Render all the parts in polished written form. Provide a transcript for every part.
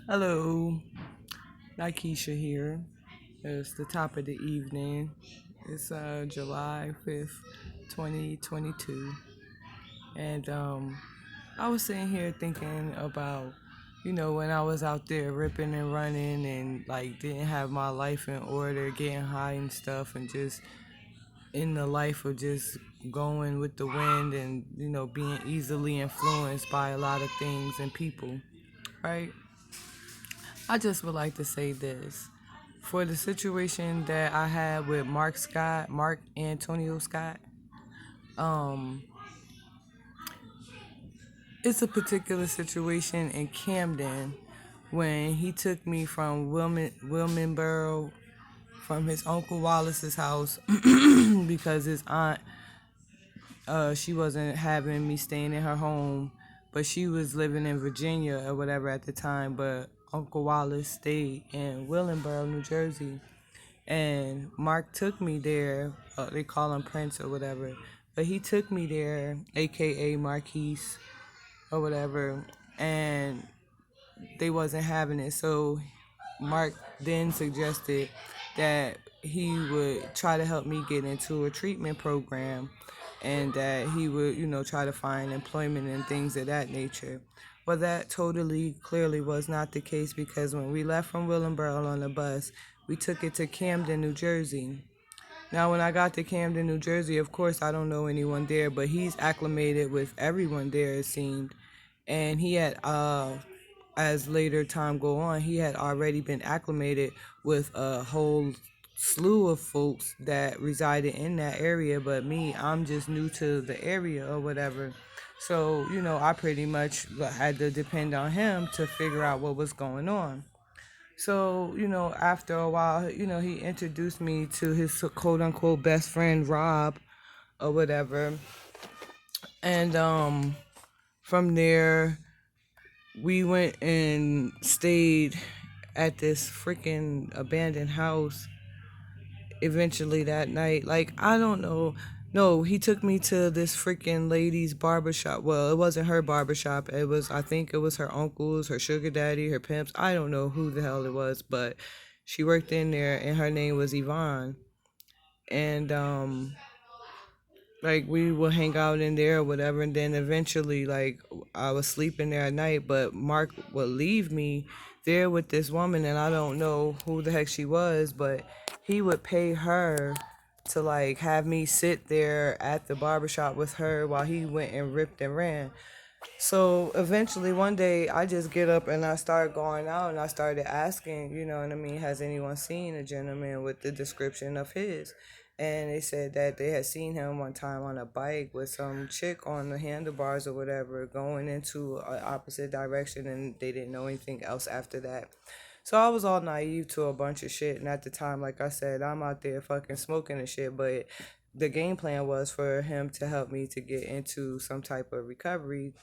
Hello, Nikesha here. It's the top of the evening. It's July 5th, 2022. And I was sitting here thinking about, when I was out there ripping and running and like didn't have my life in order, getting high and stuff, and just in the life of just going with the wind and, being easily influenced by a lot of things and people, right? I just would like to say this. For the situation that I had with Mark Antonio Scott, um, it's a particular situation in Camden when he took me from Wilmingboro from his uncle Wallace's house because his aunt she wasn't having me staying in her home, but she was living in Virginia or whatever at the time. But Uncle Wallace stayed in Willingboro, New Jersey, and Mark took me there. They call him Prince or whatever, but he took me there, aka Marquise or whatever, and they wasn't having it. So Mark then suggested that he would try to help me get into a treatment program and that he would, try to find employment and things of that nature. Well, that totally clearly was not the case because when we left from Willingboro on the bus, we took it to Camden, New Jersey. Now, when I got to Camden, New Jersey, of course, I don't know anyone there, but he's acclimated with everyone there, it seemed. And he had, as later time go on, he had already been acclimated with a whole slew of folks that resided in that area. But me, I'm just new to the area or whatever. So, I pretty much had to depend on him to figure out what was going on. So, after a while, he introduced me to his quote unquote best friend, Rob, or whatever. And from there, we went and stayed at this freaking abandoned house eventually that night. Like, I don't know. No, he took me to this freaking lady's barbershop. Well, it wasn't her barbershop. I think it was her uncle's, her sugar daddy, her pimps. I don't know who the hell it was, but she worked in there and her name was Yvonne. And, like we would hang out in there or whatever, and then eventually like I was sleeping there at night, but Mark would leave me there with this woman, and I don't know who the heck she was, but he would pay her to like have me sit there at the barbershop with her while he went and ripped and ran. So eventually one day I just get up and I start going out and I started asking, has anyone seen a gentleman with the description of his? And they said that they had seen him one time on a bike with some chick on the handlebars or whatever going into an opposite direction, and they didn't know anything else after that. So I was all naive to a bunch of shit, and at the time, like I said, I'm out there fucking smoking and shit, but the game plan was for him to help me to get into some type of recovery,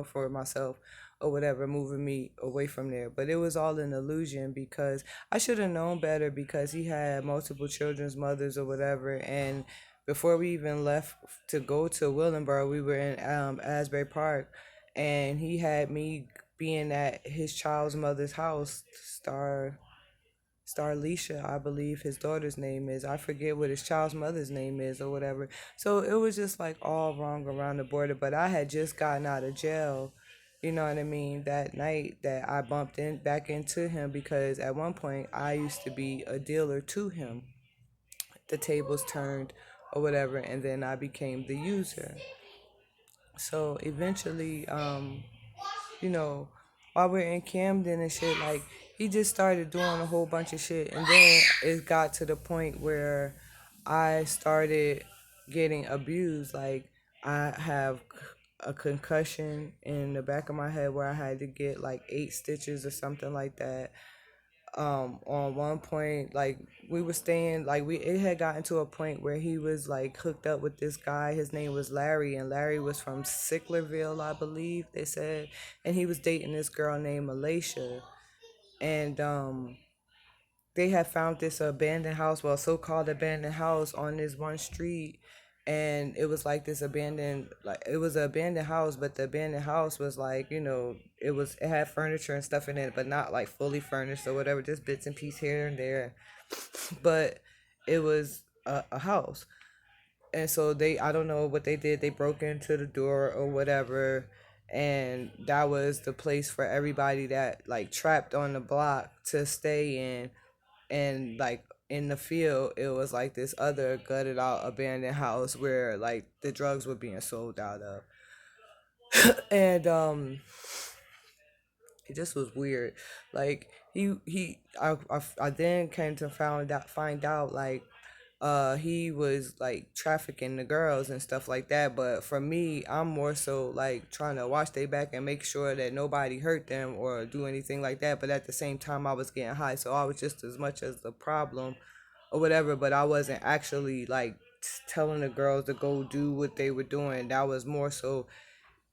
for myself or whatever, moving me away from there. But it was all an illusion because I should have known better because he had multiple children's mothers or whatever. And before we even left to go to Willingboro, we were in Asbury Park, and he had me being at his child's mother's house, Starlisha, I believe his daughter's name is. I forget what his child's mother's name is or whatever. So it was just like all wrong around the border. But I had just gotten out of jail, you know what I mean, that night that I bumped in back into him because at one point I used to be a dealer to him. The tables turned or whatever, and then I became the user. So eventually, you know, while we're in Camden and shit, like he just started doing a whole bunch of shit, and then it got to the point where I started getting abused. Like I have a concussion in the back of my head where I had to get like 8 stitches or something like that. On one point, like we were staying, like we it had gotten to a point where he was like hooked up with this guy. His name was Larry, and Larry was from Sicklerville, I believe they said, and he was dating this girl named Malaysia. And they had found this abandoned house, well, so-called abandoned house on this one street, and it was like this abandoned, like it was an abandoned house, but the abandoned house was like, it had furniture and stuff in it, but not like fully furnished or whatever, just bits and pieces here and there. But it was a house. And so I don't know what they did, they broke into the door or whatever, and that was the place for everybody that like trapped on the block to stay in. And like in the field, it was like this other gutted out abandoned house where like the drugs were being sold out of. And it just was weird. Like I then came to find out like he was like trafficking the girls and stuff like that. But for me, I'm more so like trying to watch their back and make sure that nobody hurt them or do anything like that. But at the same time, I was getting high, so I was just as much as the problem or whatever. But I wasn't actually like telling the girls to go do what they were doing. That was more so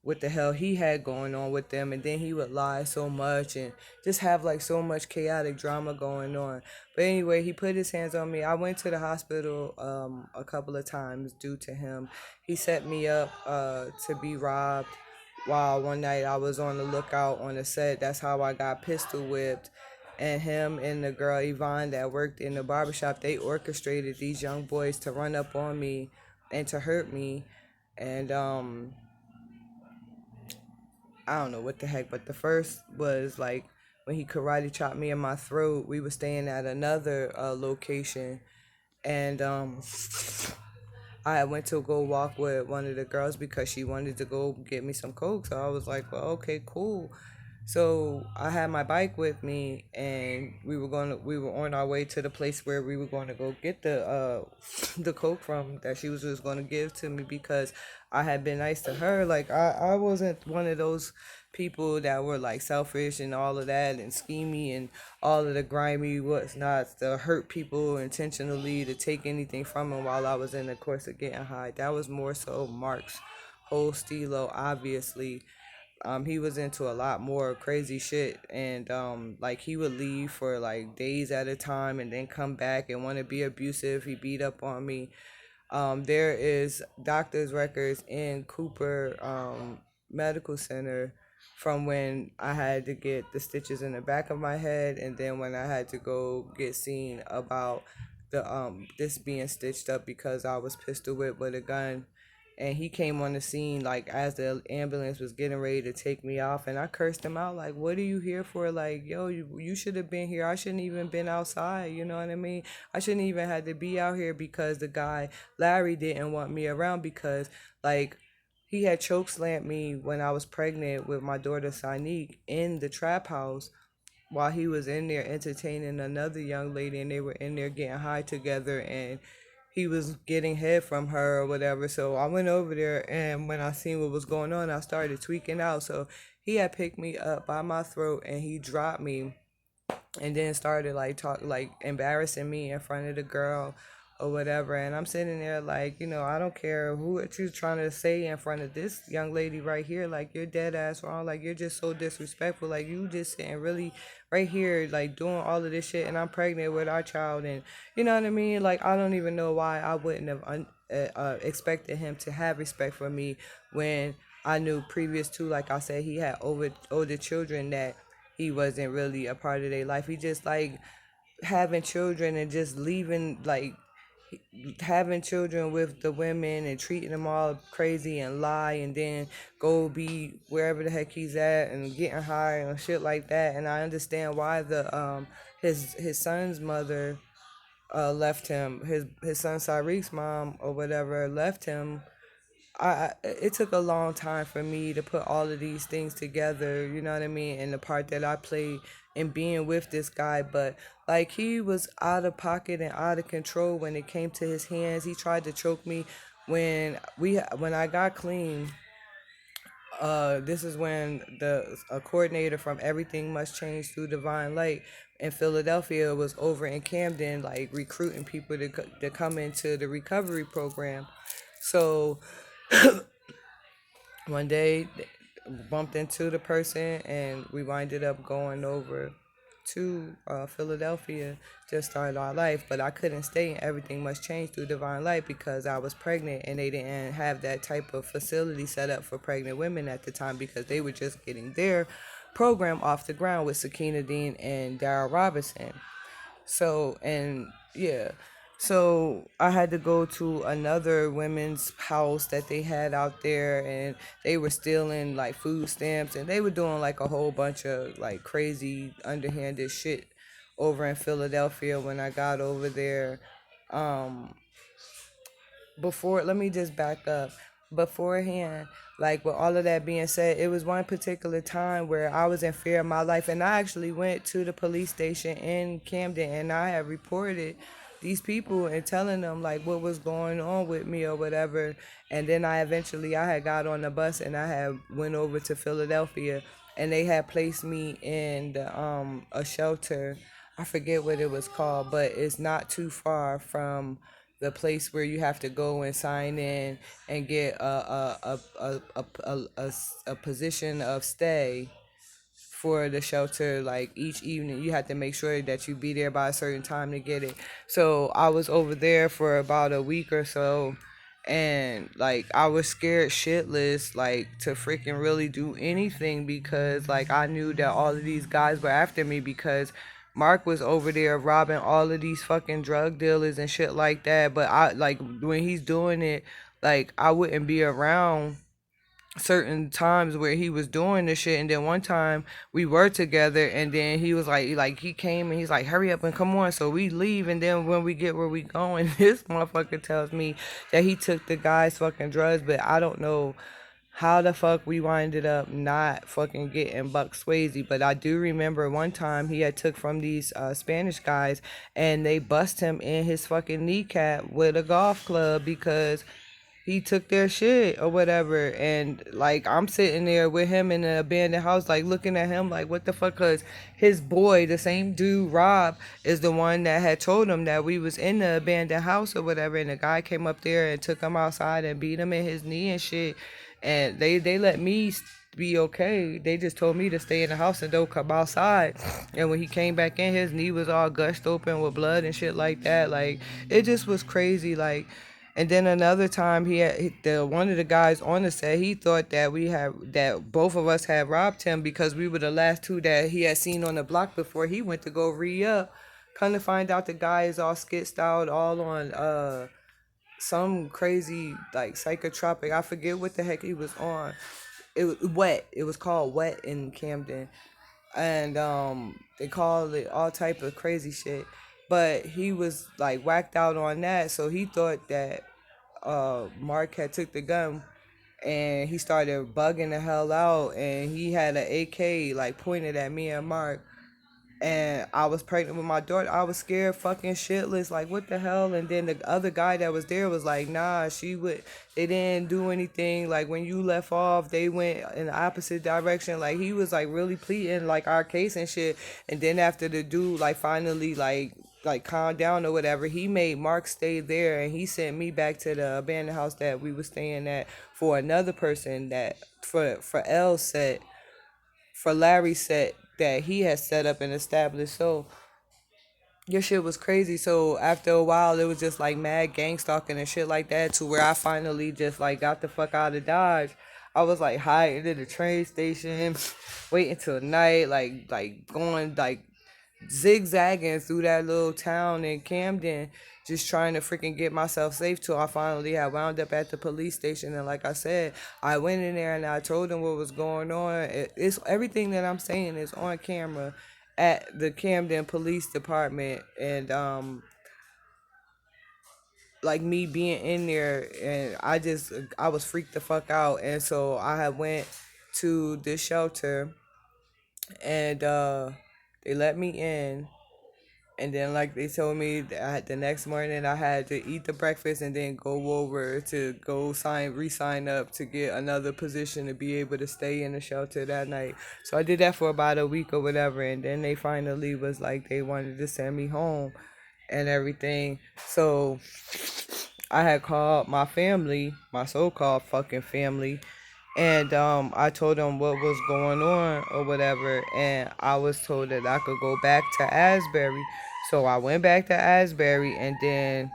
what the hell he had going on with them, and then he would lie so much and just have like so much chaotic drama going on. But anyway, he put his hands on me. I went to the hospital a couple of times due to him. He set me up to be robbed while one night I was on the lookout on the set. That's how I got pistol whipped. And him and the girl Yvonne that worked in the barbershop, they orchestrated these young boys to run up on me and to hurt me. And I don't know what the heck, but the first was like when he karate chopped me in my throat. We were staying at another location, and I went to go walk with one of the girls because she wanted to go get me some coke. So I was like, well, okay, cool. So I had my bike with me, and we were on our way to the place where we were going to go get the coke from that she was just going to give to me because I had been nice to her. Like I wasn't one of those people that were like selfish and all of that and schemy and all of the grimy what's not to hurt people intentionally to take anything from them while I was in the course of getting high. That was more so Mark's whole stilo, obviously. He was into a lot more crazy shit, and like he would leave for like days at a time and then come back and want to be abusive. He beat up on me. There is doctor's records in Cooper Medical Center from when I had to get the stitches in the back of my head, and then when I had to go get seen about the this being stitched up because I was pistol whipped with a gun. And he came on the scene like as the ambulance was getting ready to take me off, and I cursed him out like, what are you here for? Like, yo, you should have been here. I shouldn't even been outside, you know what I mean? I shouldn't even had to be out here because the guy Larry didn't want me around because like he had choke slammed me when I was pregnant with my daughter Sanique in the trap house while he was in there entertaining another young lady, and they were in there getting high together, and he was getting head from her or whatever. So I went over there, and when I seen what was going on, I started tweaking out. So he had picked me up by my throat and he dropped me and then started like embarrassing me in front of the girl or whatever. And I'm sitting there like, I don't care who what you're trying to say in front of this young lady right here. Like, you're dead ass wrong. Like, you're just so disrespectful. Like, you just sitting really right here like doing all of this shit, and I'm pregnant with our child. And you know what I mean? Like, I don't even know why I wouldn't have expected him to have respect for me when I knew previous to, like I said, he had older children that he wasn't really a part of their life. He just like having children and just leaving, like having children with the women and treating them all crazy and lie, and then go be wherever the heck he's at and getting high and shit like that. And I understand why the his son's mother left him. His son Tyreek's mom or whatever left him. It took a long time for me to put all of these things together, you know what I mean, and the part that I played in being with this guy. But like, he was out of pocket and out of control when it came to his hands. He tried to choke me when I got clean. This is when the a coordinator from Everything Must Change Through Divine Light in Philadelphia was over in Camden, like recruiting people to come into the recovery program. So one day bumped into the person and we winded up going over to Philadelphia to start our life, but I couldn't stay, and everything must change through divine light because I was pregnant, and they didn't have that type of facility set up for pregnant women at the time because they were just getting their program off the ground with Sakina Dean and Darryl Robinson. So, and yeah. So I had to go to another women's house that they had out there, and they were stealing like food stamps, and they were doing like a whole bunch of like crazy underhanded shit over in Philadelphia when I got over there. Um, before, let me just back up. Beforehand, like with all of that being said, it was one particular time where I was in fear of my life, and I actually went to the police station in Camden, and I had reported these people and telling them like what was going on with me or whatever. And then I had got on the bus and I had went over to Philadelphia, and they had placed me in a shelter. I forget what it was called, but it's not too far from the place where you have to go and sign in and get a position of stay for the shelter. Like each evening you have to make sure that you be there by a certain time to get it. So I was over there for about a week or so, and like I was scared shitless like to freaking really do anything because like I knew that all of these guys were after me because Mark was over there robbing all of these fucking drug dealers and shit like that. But I like when he's doing it, like I wouldn't be around certain times where he was doing this shit. And then one time we were together, and then he was like he came and he's like, hurry up and come on. So we leave, and then when we get where we going, this motherfucker tells me that he took the guy's fucking drugs. But I don't know how the fuck we winded up not fucking getting Buck Swayze. But I do remember one time he had took from these Spanish guys, and they bust him in his fucking kneecap with a golf club because he took their shit or whatever. And like I'm sitting there with him in an abandoned house, like looking at him like what the fuck, cause his boy, the same dude Rob, is the one that had told him that we was in the abandoned house or whatever. And the guy came up there and took him outside and beat him in his knee and shit. And they let me be okay. They just told me to stay in the house and don't come outside. And when he came back in, his knee was all gushed open with blood and shit like that. Like it just was crazy. Like, and then another time the one of the guys on the set, he thought that that both of us had robbed him because we were the last two that he had seen on the block before he went to go re-up. Come to find out the guy is all skitsed out, all on some crazy like psychotropic. I forget what the heck he was on. It was wet. It was called Wet in Camden, and they called it all type of crazy shit. But he was like whacked out on that, so he thought that Mark had took the gun, and he started bugging the hell out, and he had an AK like pointed at me and Mark. And I was pregnant with my daughter. I was scared fucking shitless, like what the hell. And then the other guy that was there was like, nah, they didn't do anything. Like when you left off, they went in the opposite direction. Like he was like really pleading like our case and shit. And then after the dude like finally like calmed down or whatever, he made Mark stay there, and he sent me back to the abandoned house that we were staying at for another person that for L set, for Larry set, that he had set up and established. So your shit was crazy. So after a while, it was just like mad gang stalking and shit like that, to where I finally just like got the fuck out of Dodge. I was like hiding in the train station, waiting till night, like going like zigzagging through that little town in Camden, just trying to freaking get myself safe till I finally had wound up at the police station. And like I said, I went in there and I told them what was going on. It's everything that I'm saying is on camera at the Camden Police Department. And like me being in there, and I was freaked the fuck out. And so I had went to this shelter, and they let me in. And then, like they told me that the next morning I had to eat the breakfast and then go over to go re-sign up to get another position to be able to stay in the shelter that night. So I did that for about a week or whatever, and then they finally was like they wanted to send me home and everything. So I had called my family, my so-called fucking family, And I told him what was going on or whatever, and I was told that I could go back to Asbury. So I went back to Asbury, and then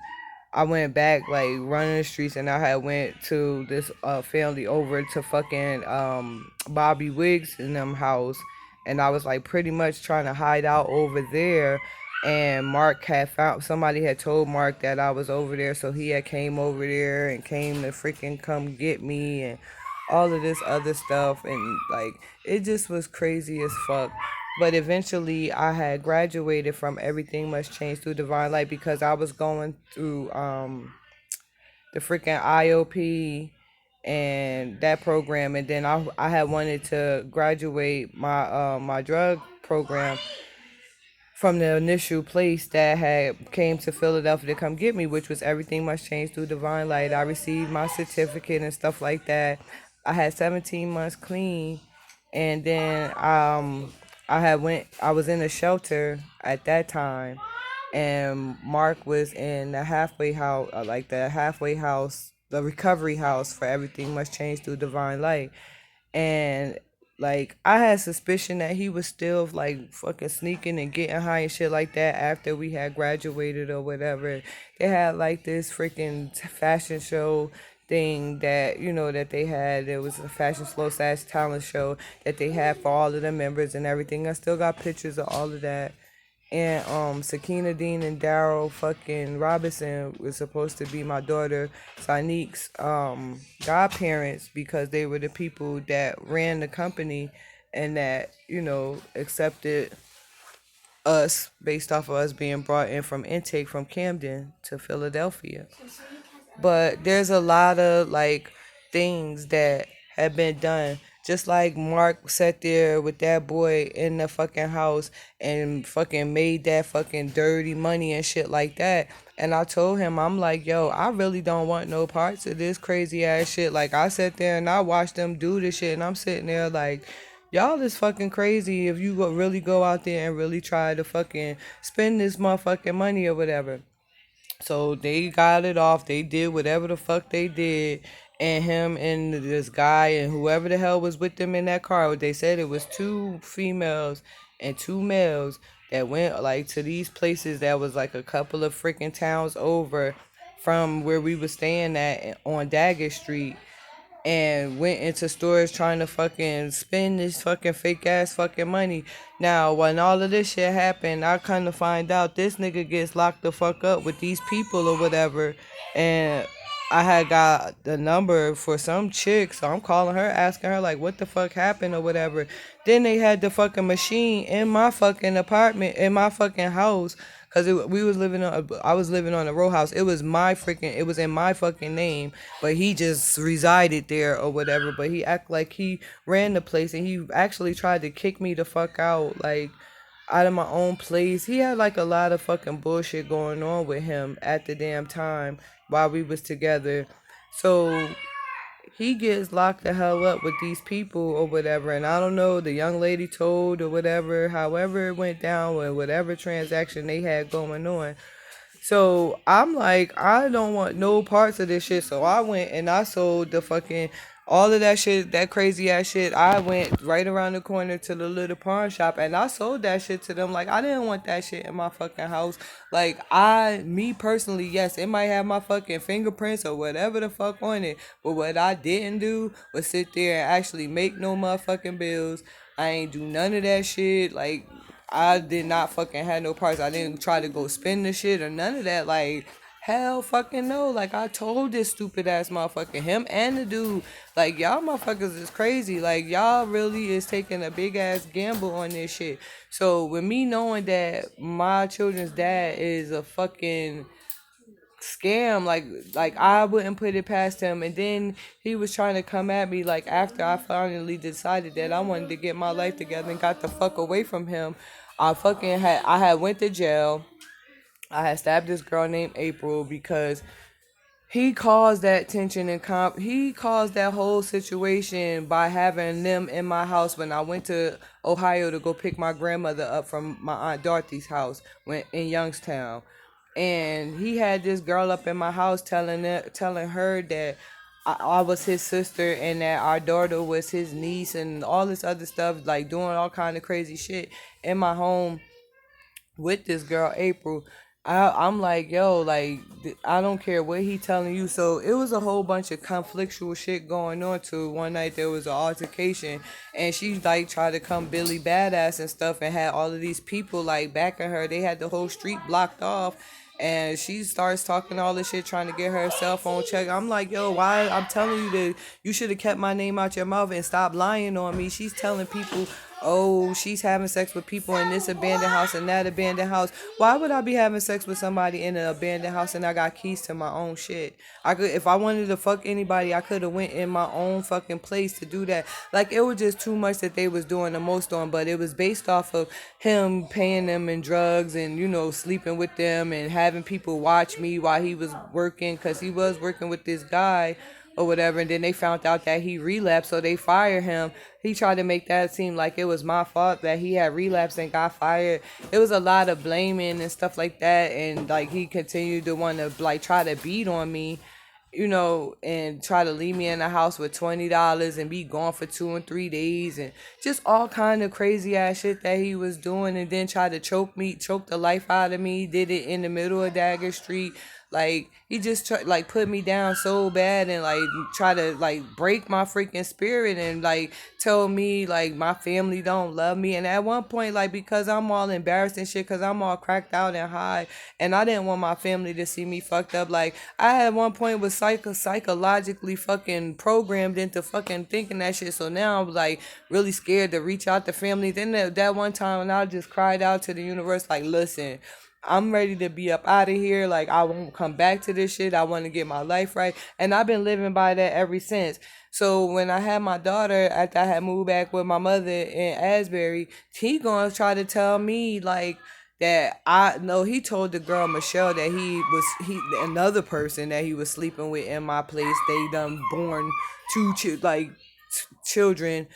I went back like running the streets, and I had went to this family over to fucking Bobby Wiggs in them house, and I was like pretty much trying to hide out over there. And Mark had found, somebody had told Mark that I was over there, so he had came over there and came to freaking come get me and all of this other stuff, and like it just was crazy as fuck. But eventually I had graduated from Everything Must Change Through Divine Light because I was going through the freaking IOP and that program, and then I had wanted to graduate my drug program from the initial place that had came to Philadelphia to come get me, which was Everything Must Change Through Divine Light. I received my certificate and stuff like that. I had 17 months clean, and then I was in a shelter at that time, and Mark was in the halfway house, like the halfway house, the recovery house for Everything Must Change Through Divine Light. And like I had suspicion that he was still like fucking sneaking and getting high and shit like that after we had graduated or whatever. They had like this freaking fashion show thing that that they had. It was a fashion slow slash talent show that they had for all of the members and everything. I still got pictures of all of that. And Sakina Dean and Daryl fucking Robinson was supposed to be my daughter Sanique's godparents because they were the people that ran the company and that accepted us based off of us being brought in from intake from Camden to Philadelphia. But there's a lot of like things that have been done. Just like Mark sat there with that boy in the fucking house and fucking made that fucking dirty money and shit like that. And I told him, I'm like, yo, I really don't want no parts of this crazy ass shit. Like, I sat there and I watched them do this shit, and I'm sitting there like, y'all is fucking crazy if you really go out there and really try to fucking spend this motherfucking money or whatever. So they got it off. They did whatever the fuck they did. And him and this guy and whoever the hell was with them in that car, they said it was two females and two males that went like to these places that was like a couple of freaking towns over from where we were staying at on Daggett Street, and went into stores trying to fucking spend this fucking fake ass fucking money. Now, when all of this shit happened, I kind of find out this nigga gets locked the fuck up with these people or whatever. And I had got the number for some chick, so I'm calling her, asking her like, what the fuck happened or whatever. Then they had the fucking machine in my fucking apartment, in my fucking house. Cause I was living on a row house. It was in my fucking name, but he just resided there or whatever. But he act like he ran the place, and he actually tried to kick me the fuck out, like out of my own place. He had like a lot of fucking bullshit going on with him at the damn time while we was together. So he gets locked the hell up with these people or whatever, and I don't know, the young lady told or whatever, however it went down with whatever transaction they had going on. So I'm like, I don't want no parts of this shit. So I went and I sold the fucking all of that shit, that crazy ass shit. I went right around the corner to the little pawn shop and I sold that shit to them. Like, I didn't want that shit in my fucking house. Like, me personally, yes, it might have my fucking fingerprints or whatever the fuck on it. But what I didn't do was sit there and actually make no motherfucking bills. I ain't do none of that shit. Like, I did not fucking have no parts. I didn't try to go spend the shit or none of that. Like, hell fucking no. Like, I told this stupid ass motherfucker, him and the dude, like, y'all motherfuckers is crazy. Like, y'all really is taking a big ass gamble on this shit. So, with me knowing that my children's dad is a fucking scam, like I wouldn't put it past him. And then he was trying to come at me like after I finally decided that I wanted to get my life together and got the fuck away from him. I had went to jail. I had stabbed this girl named April because he caused that tension and he caused that whole situation by having them in my house when I went to Ohio to go pick my grandmother up from my aunt Dorothy's house in Youngstown. And he had this girl up in my house telling her that I was his sister and that our daughter was his niece and all this other stuff, like doing all kind of crazy shit in my home with this girl April. I'm like, yo, like I don't care what he telling you. So it was a whole bunch of conflictual shit going on. Too one night there was an altercation, and she like tried to come Billy Badass and stuff, and had all of these people like backing her. They had the whole street blocked off. And she starts talking all this shit, trying to get her cell phone checked. I'm like, yo, why? I'm telling you that you should have kept my name out your mouth and stopped lying on me. She's telling people, oh, she's having sex with people in this abandoned house and that abandoned house. Why would I be having sex with somebody in an abandoned house and I got keys to my own shit? I could, if I wanted to fuck anybody, I could have went in my own fucking place to do that. Like it was just too much that they was doing the most on, but it was based off of him paying them in drugs and sleeping with them and having people watch me while he was working, because he was working with this guy or whatever, and then they found out that he relapsed, so they fired him. He tried to make that seem like it was my fault that he had relapsed and got fired. It was a lot of blaming and stuff like that, and like he continued to want to like try to beat on me, and try to leave me in the house with $20 and be gone for 2 and 3 days, and just all kind of crazy ass shit that he was doing, and then try to choke the life out of me. He did it in the middle of Dagger Street. Like he just like put me down so bad and like try to like break my freaking spirit and like tell me like my family don't love me. And at one point, like because I'm all embarrassed and shit, because I'm all cracked out and high, and I didn't want my family to see me fucked up. Like I at one point was psychologically fucking programmed into fucking thinking that shit. So now I'm like really scared to reach out to family. Then that one time when I just cried out to the universe, like, listen, I'm ready to be up out of here. Like, I won't come back to this shit. I want to get my life right. And I've been living by that ever since. So when I had my daughter, after I had moved back with my mother in Asbury, he gonna try to tell me like that I know he told the girl Michelle that he another person that he was sleeping with in my place. They done born children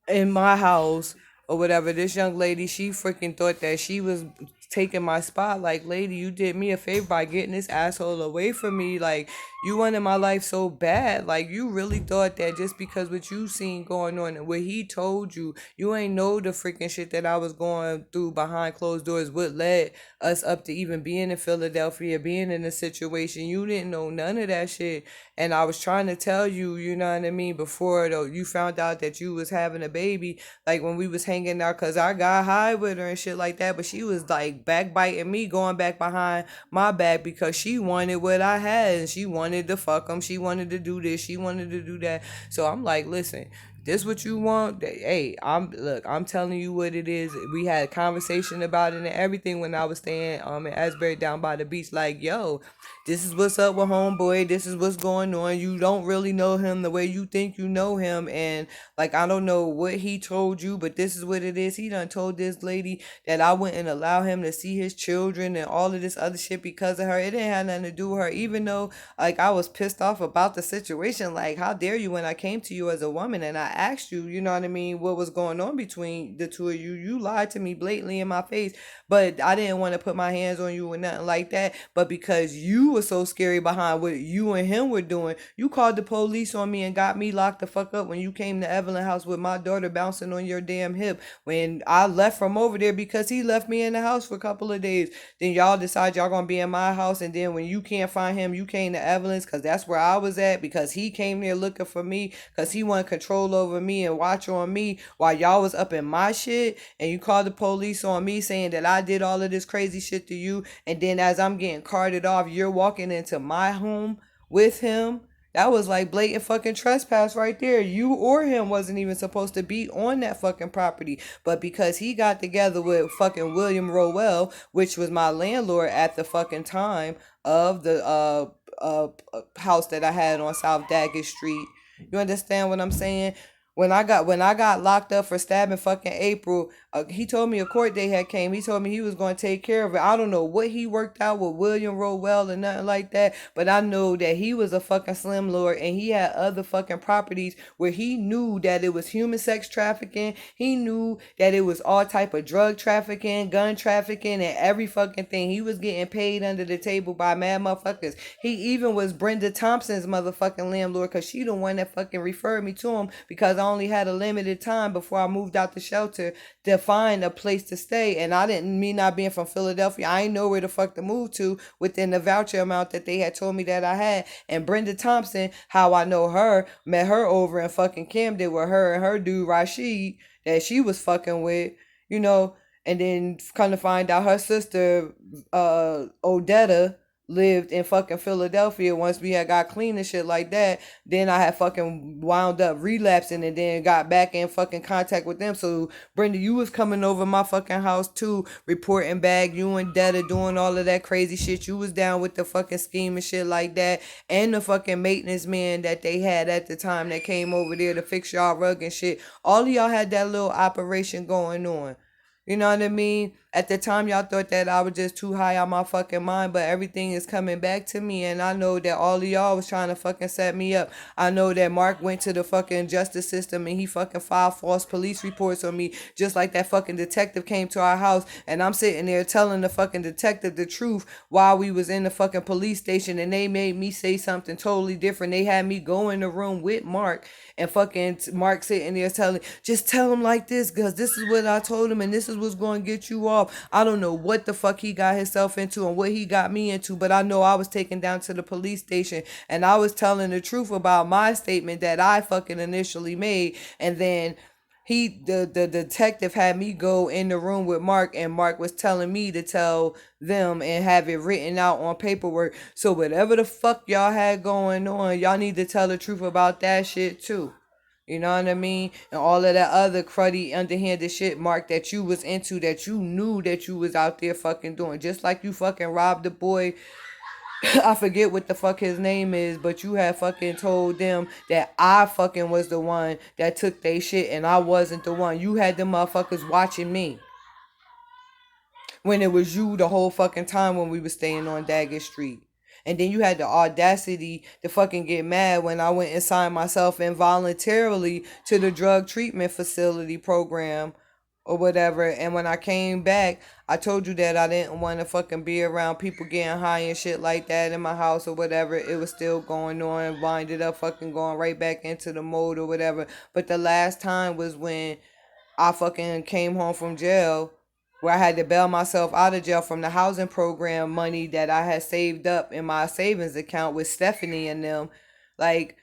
in my house or whatever. This young lady, she freaking thought that she was taking my spot. Like, lady, you did me a favor by getting this asshole away from me. Like, you wanted my life so bad. Like, you really thought that just because what you seen going on and what he told you, you ain't know the freaking shit that I was going through behind closed doors, what led us up to even being in Philadelphia, being in a situation. You didn't know none of that shit. And I was trying to tell you, you know what I mean, before though you found out that you was having a baby, like when we was hanging out, cause I got high with her and shit like that. But she was like backbiting me, going back behind my back because she wanted what I had and she wanted to fuck him. She wanted to do this. She wanted to do that. So I'm like, listen, this what you want? Hey, I'm telling you what it is. We had a conversation about it and everything when I was staying in Asbury down by the beach. Like, yo, this is what's up with homeboy. This is what's going on. You don't really know him the way you think you know him. And like, I don't know what he told you, but this is what it is. He done told this lady that I wouldn't allow him to see his children and all of this other shit because of her. It didn't have nothing to do with her, even though like I was pissed off about the situation. Like, how dare you, when I came to you as a woman and I asked you, you know what I mean, what was going on between the two of you? You lied to me blatantly in my face, but I didn't want to put my hands on you or nothing like that. But because you were so scary behind what you and him were doing, you called the police on me and got me locked the fuck up when you came to Evelyn house with my daughter bouncing on your damn hip. When I left from over there because he left me in the house for a couple of days, then y'all decide y'all gonna be in my house, and then when you can't find him, you came to Evelyn's because that's where I was at, because he came there looking for me because he wanted control over me and watch on me while y'all was up in my shit. And you called the police on me saying that I did all of this crazy shit to you, and then as I'm getting carted off, you're walking into my home with him. That was like blatant fucking trespass right there. You or him wasn't even supposed to be on that fucking property. But because he got together with fucking William Rowell, which was my landlord at the fucking time of the house that I had on South Daggett Street. You understand what I'm saying? When I got locked up for stabbing fucking April, he told me a court date had came. He told me he was going to take care of it. I don't know what he worked out with William Rowell or nothing like that, but I know that he was a fucking slim lord and he had other fucking properties where he knew that it was human sex trafficking. He knew that it was all type of drug trafficking, gun trafficking, and every fucking thing. He was getting paid under the table by mad motherfuckers. He even was Brenda Thompson's motherfucking landlord because she the one that fucking referred me to him because I only had a limited time before I moved out the shelter to find a place to stay. And I didn't, me not being from Philadelphia, I ain't know where the fuck to move to within the voucher amount that they had told me that I had. And Brenda Thompson, how I know her, met her over in fucking Camden with her and her dude Rashid that she was fucking with, you know. And then come to find out her sister, Odetta, lived in fucking Philadelphia once we had got clean and shit like that. Then I had fucking wound up relapsing and then got back in fucking contact with them. So Brenda, you was coming over my fucking house too, reporting back, you and Detta doing all of that crazy shit. You was down with the fucking scheme and shit like that. And the fucking maintenance man that they had at the time that came over there to fix y'all rug and shit. All of y'all had that little operation going on. You know what I mean? At the time, y'all thought that I was just too high on my fucking mind, but everything is coming back to me, and I know that all of y'all was trying to fucking set me up. I know that Mark went to the fucking justice system and he fucking filed false police reports on me, just like that fucking detective came to our house, and I'm sitting there telling the fucking detective the truth while we was in the fucking police station, and they made me say something totally different. They had me go in the room with Mark, and fucking Mark sitting there telling, just tell him like this, because this is what I told him, and this is what's going to get you off. I don't know what the fuck he got himself into and what he got me into, but I know I was taken down to the police station and I was telling the truth about my statement that I fucking initially made. And then the detective had me go in the room with Mark, and Mark was telling me to tell them and have it written out on paperwork. So whatever the fuck y'all had going on, y'all need to tell the truth about that shit too. You know what I mean? And all of that other cruddy, underhanded shit, Mark, that you was into, that you knew that you was out there fucking doing. Just like you fucking robbed the boy. I forget what the fuck his name is, but you had fucking told them that I fucking was the one that took they shit and I wasn't the one. You had them motherfuckers watching me when it was you the whole fucking time when we was staying on Daggett Street. And then you had the audacity to fucking get mad when I went and signed myself involuntarily to the drug treatment facility program or whatever. And when I came back, I told you that I didn't want to fucking be around people getting high and shit like that in my house or whatever. It was still going on, winded up fucking going right back into the mode or whatever. But the last time was when I fucking came home from jail, where I had to bail myself out of jail from the housing program money that I had saved up in my savings account with Stephanie and them. Like,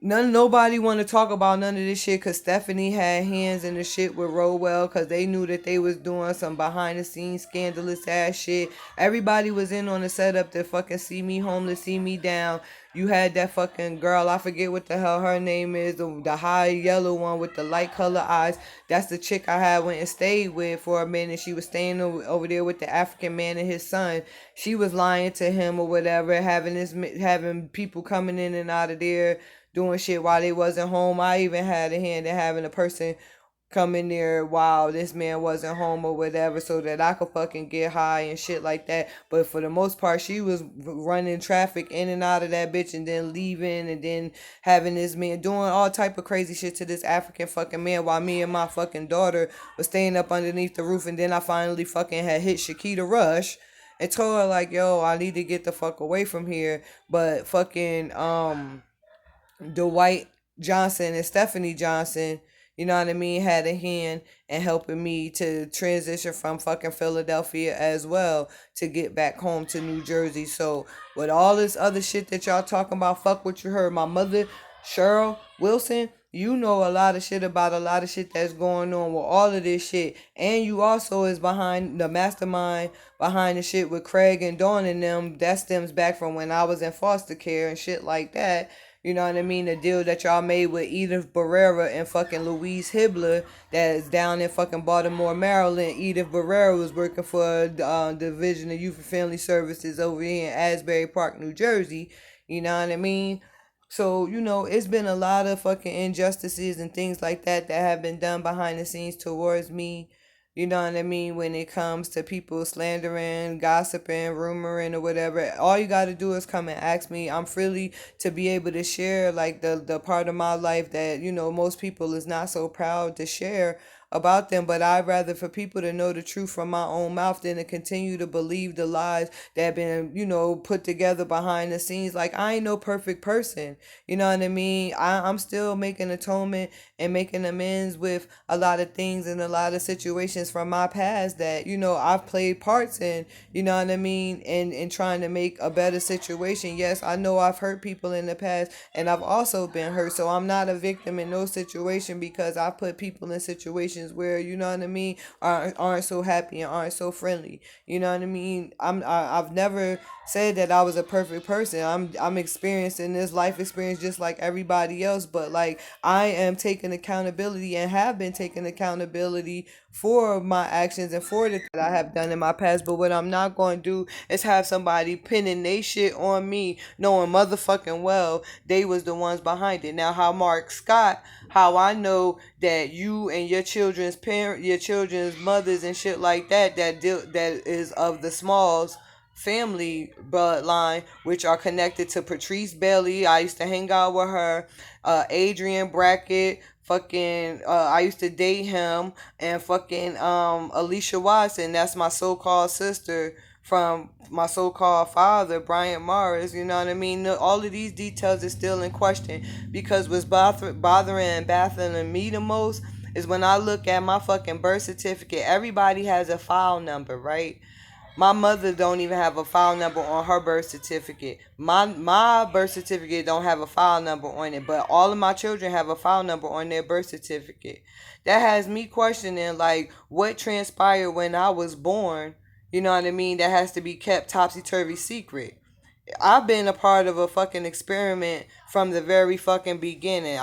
nobody want to talk about none of this shit because Stephanie had hands in the shit with Rowell because they knew that they was doing some behind the scenes scandalous ass shit. Everybody was in on the setup to fucking see me homeless, see me down. You had that fucking girl, I forget what the hell her name is, the high yellow one with the light color eyes. That's the chick I had went and stayed with for a minute. She was staying over there with the African man and his son. She was lying to him or whatever, having people coming in and out of there doing shit while they wasn't home. I even had a hand in having a person come in there while this man wasn't home or whatever so that I could fucking get high and shit like that. But for the most part, she was running traffic in and out of that bitch and then leaving and then having this man doing all type of crazy shit to this African fucking man while me and my fucking daughter was staying up underneath the roof. And then I finally fucking had hit Shakita Rush and told her like, yo, I need to get the fuck away from here. But fucking Dwight Johnson and Stephanie Johnson, you know what I mean, had a hand in helping me to transition from fucking Philadelphia as well to get back home to New Jersey. So with all this other shit that y'all talking about, fuck what you heard. My mother, Cheryl Wilson, you know a lot of shit about a lot of shit that's going on with all of this shit. And you also is behind the mastermind behind the shit with Craig and Dawn and them. That stems back from when I was in foster care and shit like that. You know what I mean? The deal that y'all made with Edith Barrera and fucking Louise Hibbler that is down in fucking Baltimore, Maryland. Edith Barrera was working for Division of Youth and Family Services over here in Asbury Park, New Jersey. You know what I mean? So, it's been a lot of fucking injustices and things like that that have been done behind the scenes towards me. You know what I mean? When it comes to people slandering, gossiping, rumoring, or whatever, all you got to do is come and ask me. I'm freely to be able to share, like, the part of my life that, most people is not so proud to share about them. But I'd rather for people to know the truth from my own mouth than to continue to believe the lies that have been, put together behind the scenes. Like, I ain't no perfect person. You know what I mean? I'm still making atonement and making amends with a lot of things and a lot of situations from my past that, I've played parts in, you know what I mean? And trying to make a better situation. Yes, I know I've hurt people in the past and I've also been hurt. So I'm not a victim in no situation because I put people in situations where, you know what I mean, aren't so happy and aren't so friendly. You know what I mean? I've never said that I was a perfect person. I'm experiencing this life experience just like everybody else, but like I am taking accountability and have been taking accountability for my actions and for the that I have done in my past. But what I'm not going to do is have somebody pinning they shit on me, knowing motherfucking well they was the ones behind it. Now, how Mark Scott, how I know that you and your children's mothers and shit like that is of the Smalls family bloodline, which are connected to Patrice Bailey. I used to hang out with her. Adrian Brackett. I used to date him, and fucking Alicia Watson. That's my so-called sister from my so-called father, Brian Morris. You know what I mean? All of these details is still in question because what's bothering and baffling me the most is when I look at my fucking birth certificate. Everybody has a file number, right? My mother don't even have a file number on her birth certificate. My birth certificate don't have a file number on it, but all of my children have a file number on their birth certificate. That has me questioning like what transpired when I was born. You know what I mean? That has to be kept topsy turvy secret. I've been a part of a fucking experiment from the very fucking beginning.